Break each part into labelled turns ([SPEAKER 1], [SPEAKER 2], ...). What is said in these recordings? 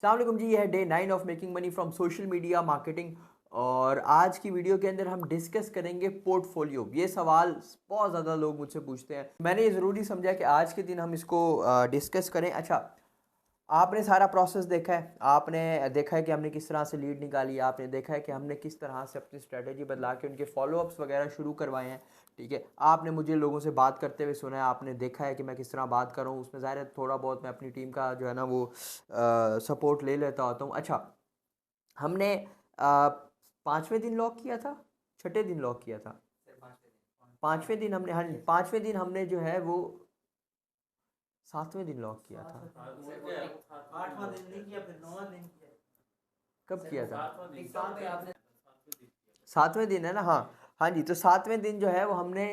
[SPEAKER 1] अस्सलाम वालेकुम जी, ये है day 9 of making money from social media marketing. और आज की वीडियो के अंदर हम डिस्कस करेंगे पोर्टफोलियो। ये सवाल बहुत ज़्यादा लोग मुझसे पूछते हैं, मैंने ये ज़रूरी समझा कि आज के दिन हम इसको डिस्कस करें। अच्छा, आपने सारा प्रोसेस देखा है, आपने देखा है कि हमने किस तरह से लीड निकाली है, आपने देखा है कि हमने किस तरह से अपनी स्ट्रेटजी बदला के उनके फॉलोअप्स वगैरह शुरू करवाए हैं। ठीक है, आपने मुझे लोगों से बात करते हुए सुना है, आपने देखा है कि मैं किस तरह बात कर रहा हूँ, उसमें ज़ाहिर है थोड़ा बहुत मैं अपनी टीम का जो है ना वो सपोर्ट ले लेता होता हूँ। अच्छा, हमने 5वें दिन लॉक किया था, छठे दिन लॉक किया था, 5वें दिन हमने, हाँ जी, 5वें दिन हमने जो है वो 7वें दिन लॉक किया था।
[SPEAKER 2] 8वां दिन नहीं किया, फिर 9वां दिन किया।
[SPEAKER 1] कब किया था?
[SPEAKER 2] टिकटॉक पे आपने
[SPEAKER 1] 7वें दिन है ना, हाँ। हाँ जी, तो 7वें दिन जो है वो हमने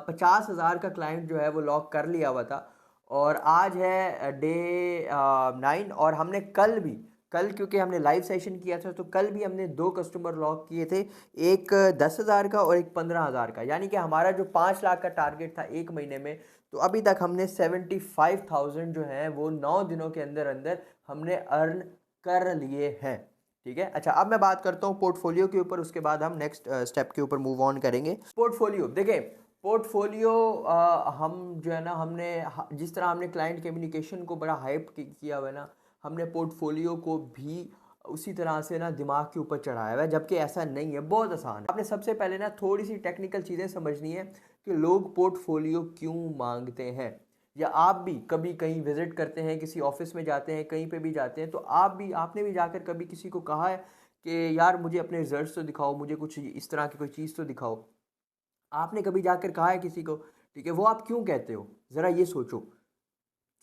[SPEAKER 1] 50,000 का क्लाइंट जो है वो लॉक कर लिया हुआ था। और आज है डे 9, और हमने कल क्योंकि हमने लाइव सेशन किया था, तो कल भी हमने 2 कस्टमर लॉक किए थे, एक 10,000 का और एक 15,000 का। यानी कि हमारा जो 5 लाख का टारगेट था एक महीने में, तो अभी तक हमने 75,000 जो है वो 9 दिनों के अंदर अंदर हमने अर्न कर लिए हैं। ठीक है, अच्छा, अब मैं बात करता हूँ पोर्टफोलियो के ऊपर, उसके बाद हम नेक्स्ट स्टेप के ऊपर मूव ऑन करेंगे। पोर्टफोलियो देखें, पोर्टफोलियो हम जो है ना, जिस तरह हमने क्लाइंट कम्युनिकेशन को बड़ा हाइप किया हुआ है ना, हमने पोर्टफोलियो को भी उसी तरह से ना दिमाग के ऊपर चढ़ाया हुआ है, जबकि ऐसा नहीं है, बहुत आसान है। आपने सबसे पहले ना थोड़ी सी टेक्निकल चीज़ें समझनी है कि लोग पोर्टफोलियो क्यों मांगते हैं। या आप भी कभी कहीं विजिट करते हैं, किसी ऑफिस में जाते हैं, कहीं पे भी जाते हैं, तो आपने भी जाकर कभी किसी को कहा है कि यार मुझे अपने रिजल्ट्स तो दिखाओ, मुझे कुछ इस तरह की कोई चीज़ तो दिखाओ। आपने कभी जाकर कहा है किसी को? ठीक है, वो आप क्यों कहते हो, ज़रा ये सोचो,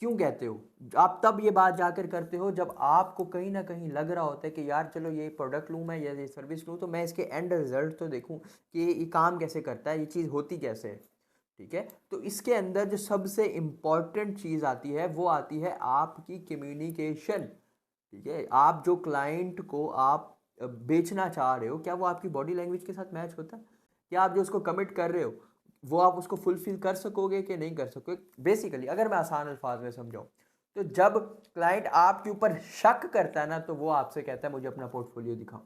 [SPEAKER 1] क्यों कहते हो? आप तब ये बात जाकर करते हो जब आपको कहीं ना कहीं लग रहा होता है कि यार चलो ये प्रोडक्ट लूँ मैं या ये सर्विस लूँ, तो मैं इसके एंड रिजल्ट तो देखूँ कि ये काम कैसे करता है, ये चीज़ होती कैसे है। ठीक है, तो इसके अंदर जो सबसे इम्पॉर्टेंट चीज़ आती है वो आती है आपकी कम्युनिकेशन। ठीक है, आप जो क्लाइंट को आप बेचना चाह रहे हो, क्या वो आपकी बॉडी लैंग्वेज के साथ मैच होता है? क्या आप जो उसको कमिट कर रहे हो वो आप उसको फुलफिल कर सकोगे कि नहीं कर सकोगे? बेसिकली अगर मैं आसान अल्फाज में समझाऊँ, तो जब क्लाइंट आपके ऊपर शक करता है ना, तो वो आपसे कहता है मुझे अपना पोर्टफोलियो दिखाओ।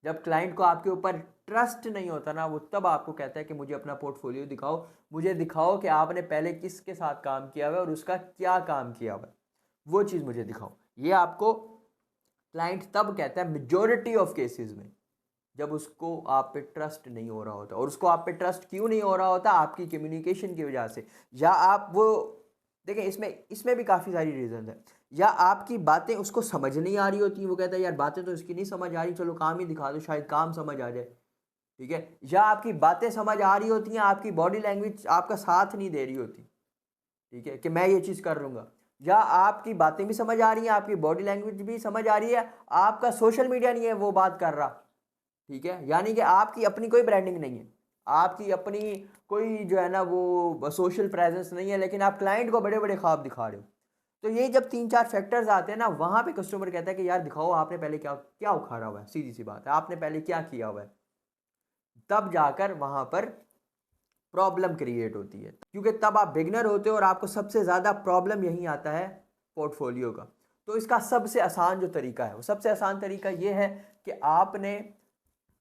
[SPEAKER 1] जब क्लाइंट को आपके ऊपर ट्रस्ट नहीं होता ना, वो तब आपको कहता है कि मुझे अपना पोर्टफोलियो दिखाओ, मुझे दिखाओ कि आपने पहले किसके साथ काम किया हुआ है और उसका क्या काम किया हुआ है, वो चीज़ मुझे दिखाओ। ये आपको क्लाइंट तब कहता है मेजोरिटी ऑफ केसेस में, जब उसको आप पे ट्रस्ट नहीं हो रहा होता। और उसको आप पे ट्रस्ट क्यों नहीं हो रहा होता? आपकी कम्युनिकेशन की वजह से। या आप वो देखें, इसमें इसमें भी काफ़ी सारी रीज़न है। या आपकी बातें उसको समझ नहीं आ रही होती, वो कहता है यार बातें तो इसकी नहीं समझ आ रही, चलो काम ही दिखा दो, शायद काम समझ आ जाए। ठीक है, या आपकी बातें समझ आ रही होती हैं, आपकी बॉडी लैंग्वेज आपका साथ नहीं दे रही होती, ठीक है, कि मैं ये चीज़ कर लूँगा। या आपकी बातें भी समझ आ रही हैं, आपकी बॉडी लैंग्वेज भी समझ आ रही है, आपका सोशल मीडिया नहीं है वो बात कर रहा। ठीक है, यानी कि आपकी अपनी कोई ब्रांडिंग नहीं है, आपकी अपनी कोई जो है ना वो सोशल प्रेजेंस नहीं है, लेकिन आप क्लाइंट को बड़े बड़े ख्वाब दिखा रहे हो। तो ये जब 3-4 फैक्टर्स आते हैं ना, वहाँ पे कस्टमर कहता है कि यार दिखाओ आपने पहले क्या क्या उखाड़ा हुआ है, सीधी सी बात है, आपने पहले क्या किया हुआ है। तब जाकर वहाँ पर प्रॉब्लम क्रिएट होती है, क्योंकि तब आप बिगनर होते हो और आपको सबसे ज़्यादा प्रॉब्लम यही आता है पोर्टफोलियो का। तो इसका सबसे आसान जो तरीका है, वो सबसे आसान तरीका ये है कि आपने,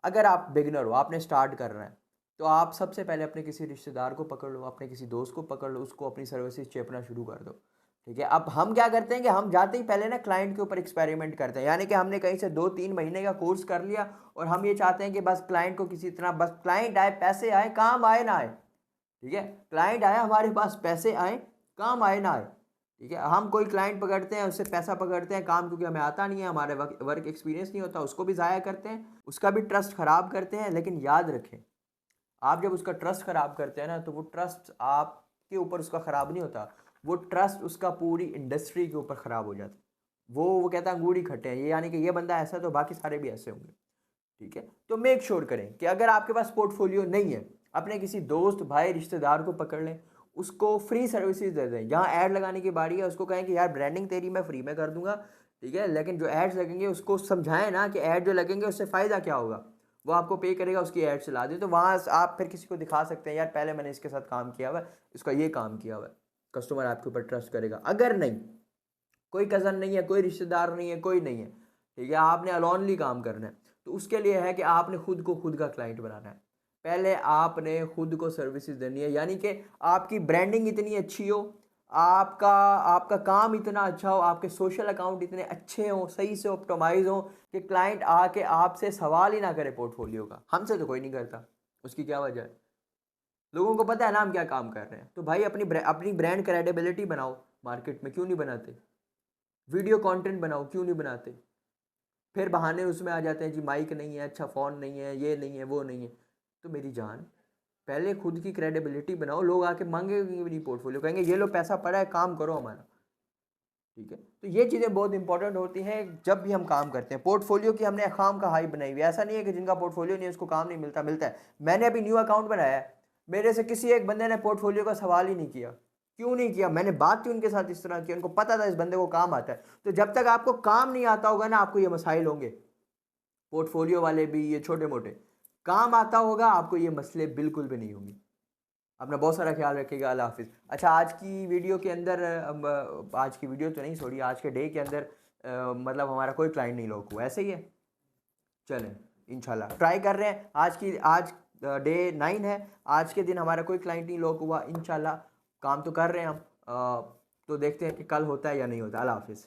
[SPEAKER 1] अगर आप बिगनर हो, आपने स्टार्ट कर रहे हैं, तो आप सबसे पहले अपने किसी रिश्तेदार को पकड़ लो, अपने किसी दोस्त को पकड़ लो, उसको अपनी सर्विसेज चेपना शुरू कर दो। ठीक है, अब हम क्या करते हैं कि हम जाते ही पहले ना क्लाइंट के ऊपर एक्सपेरिमेंट करते हैं, यानी कि हमने कहीं से 2-3 महीने का कोर्स कर लिया और हम ये चाहते हैं कि बस क्लाइंट को किसी तरह, बस क्लाइंट आए, पैसे आए, काम आए ना आए। ठीक है, क्लाइंट आया हमारे पास, पैसे आए, काम आए ना आए। ठीक है, हम कोई क्लाइंट पकड़ते हैं, उससे पैसा पकड़ते हैं, काम क्योंकि हमें आता नहीं है, हमारे वर्क एक्सपीरियंस नहीं होता, उसको भी ज़ाया करते हैं, उसका भी ट्रस्ट ख़राब करते हैं। लेकिन याद रखें, आप जब उसका ट्रस्ट ख़राब करते हैं ना, तो वो ट्रस्ट आपके ऊपर उसका ख़राब नहीं होता, वो ट्रस्ट उसका पूरी इंडस्ट्री के ऊपर ख़राब हो जाता है। वो कहता है अंगूर खट्टे हैं ये, यानी कि ये बंदा ऐसा है तो बाकी सारे भी ऐसे होंगे। ठीक है, तो मेक श्योर करें कि अगर आपके पास पोर्टफोलियो नहीं है, अपने किसी दोस्त भाई रिश्तेदार को पकड़ लें, उसको फ्री सर्विसेज दे दें। जहाँ ऐड लगाने की बारी है, उसको कहें कि यार ब्रांडिंग तेरी मैं फ्री में कर दूंगा। ठीक है, लेकिन जो एड्स लगेंगे उसको समझाएं ना कि ऐड जो लगेंगे उससे फ़ायदा क्या होगा, वो आपको पे करेगा, उसकी ऐड चला दे, तो वहाँ आप फिर किसी को दिखा सकते हैं यार पहले मैंने इसके साथ काम किया हुआ है, इसका ये काम किया हुआ है, कस्टमर आपके ऊपर ट्रस्ट करेगा। अगर नहीं, कोई कज़न नहीं है, कोई रिश्तेदार नहीं है, कोई नहीं है, ठीक है। आपने अलॉनली काम करना है। तो उसके लिए है कि आपने खुद को खुद का क्लाइंट बनाना है। पहले आपने खुद को सर्विसेज देनी है, यानी कि आपकी ब्रांडिंग इतनी अच्छी हो, आपका आपका काम इतना अच्छा हो, आपके सोशल अकाउंट इतने अच्छे हों, सही से ऑप्टिमाइज हों कि क्लाइंट आके आपसे सवाल ही ना करे पोर्टफोलियो का। हमसे तो कोई नहीं करता, उसकी क्या वजह है? लोगों को पता है ना हम क्या काम कर रहे हैं। तो भाई अपनी ब्रांड क्रेडिबिलिटी बनाओ मार्केट में, क्यों नहीं बनाते? वीडियो कंटेंट बनाओ, क्यों नहीं बनाते? फिर बहाने उसमें आ जाते हैं जी, माइक नहीं है, अच्छा फ़ोन नहीं है, ये नहीं है, वो नहीं है। तो मेरी जान, पहले खुद की क्रेडिबिलिटी बनाओ, लोग आके मांगेंगे भी नहीं पोर्टफोलियो, कहेंगे ये लो पैसा पड़ा है, काम करो हमारा, ठीक है। तो ये चीज़ें बहुत इंपॉर्टेंट होती हैं जब भी हम काम करते हैं। पोर्टफोलियो की हमने खाम का हाई बनाई हुई है, ऐसा नहीं है कि जिनका पोर्टफोलियो नहीं है उसको काम नहीं मिलता, मिलता है। मैंने अभी न्यू अकाउंट बनाया है, मेरे से किसी एक बंदे ने पोर्टफोलियो का सवाल ही नहीं किया। क्यों नहीं किया? मैंने बात की उनके साथ इस तरह की, उनको पता था इस बंदे को काम आता है। तो जब तक आपको काम नहीं आता होगा ना, आपको ये मसाइल होंगे। पोर्टफोलियो वाले भी, ये छोटे मोटे, काम आता होगा आपको, ये मसले बिल्कुल भी नहीं होंगे। अपना बहुत सारा ख्याल रखिएगा। अल्लाह हाफिज़। अच्छा, आज की वीडियो के अंदर आज की वीडियो तो नहीं, सॉरी, आज के डे के अंदर मतलब हमारा कोई क्लाइंट नहीं लॉक हुआ, ऐसे ही है। चलें, इंशाल्लाह ट्राई कर रहे हैं। आज डे 9 है, आज के दिन हमारा कोई क्लाइंट नहीं लॉक हुआ। इंशाल्लाह काम तो कर रहे हैं हम, तो देखते हैं कि कल होता है या नहीं होता। अल्लाह हाफिज़।